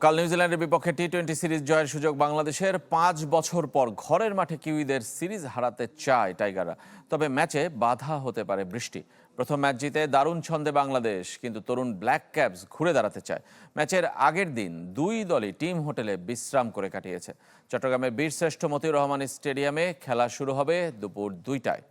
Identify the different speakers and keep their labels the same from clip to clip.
Speaker 1: কাল নিউজিল্যান্ডের বিপক্ষে টি-20 সিরিজ জয়ের সুযোগ বাংলাদেশের। 5 বছর পর ঘরের মাঠে কিউইদের সিরিজ হারাতে চায় টাইগাররা। তবে ম্যাচে বাধা হতে পারে বৃষ্টি। প্রথম ম্যাচ জিতে দারুণ ছন্দে বাংলাদেশ, কিন্তু তরুণ ব্ল্যাক ক্যাপস ঘুরে দাঁড়াতে চায়। ম্যাচের আগের দিন দুই দলই টিম হোটেলে বিশ্রাম করে কাটিয়েছে। চট্টগ্রামের বীরশ্রেষ্ঠ মতিউর রহমান স্টেডিয়ামে খেলা শুরু হবে দুপুর 2টায়।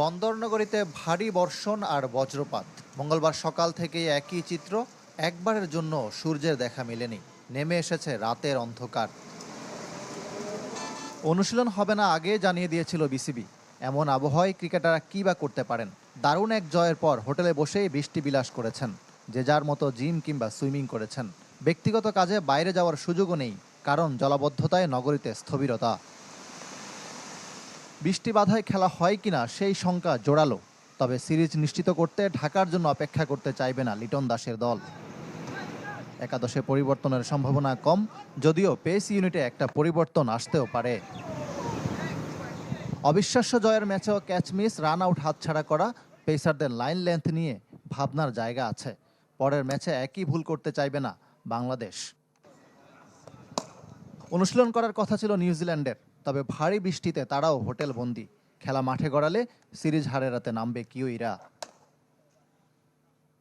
Speaker 2: বন্দরনগরীতে ভারী বর্ষণ আর বজ্রপাত। মঙ্গলবার সকাল থেকেই একই চিত্র। একবারের জন্য সূর্যের দেখা মেলেনি, নেমে এসেছে রাতের অন্ধকার। অনুশীলন হবে না আগে জানিয়ে দিয়েছিল বিসিবি। এমন আবহাওয়ায় ক্রিকেটাররা কী বা করতে পারেন। দারুণ এক জয়ের পর হোটেলে বসেই বৃষ্টি বিলাস করেছেন, যে যার মতো জিম কিংবা সুইমিং করেছেন। ব্যক্তিগত কাজে বাইরে যাওয়ার সুযোগও নেই, কারণ জলাবদ্ধতায় নগরীতে স্থবিরতা। বৃষ্টি বাধায় খেলা হয় কিনা সেই শঙ্কা জোরালো। তবে সিরিজ নিশ্চিত করতে ঢাকার জন্য অপেক্ষা করতে চাইবে না লিটন দাসের দল। একাদশে পরিবর্তনের সম্ভাবনা কম, যদিও পেস ইউনিটে একটা পরিবর্তন আসতেও পারে। অবিশ্বাস্য জয়ের ম্যাচেও ক্যাচ মিস, রান আউট হাতছাড়া করা, পেসারদের লাইন লেন্থ নিয়ে ভাবনার জায়গা আছে। পরের ম্যাচে একই ভুল করতে চাইবে না বাংলাদেশ। অনুশীলন করার কথা ছিল নিউজিল্যান্ডের, তবে ভারী বৃষ্টিতে তারাও হোটেল বন্দি। খেলা মাঠে গড়ালে সিরিজ হারের রাতে নামবে কিউইরা।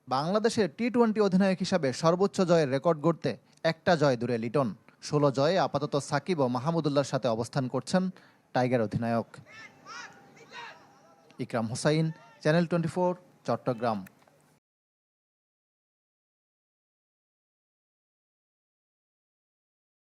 Speaker 2: বাংলাদেশের টি-20 অধিনায়ক হিসাবে সর্বোচ্চ জয়ের রেকর্ড গড়তে একটা জয় দূরে লিটন। 16 জয়ে আপাতত সাকিব ও মাহমুদুল্লাহর সাথে অবস্থান করছেন টাইগার অধিনায়ক। ইকরাম হোসাইন, চ্যানেল 24, চট্টগ্রাম।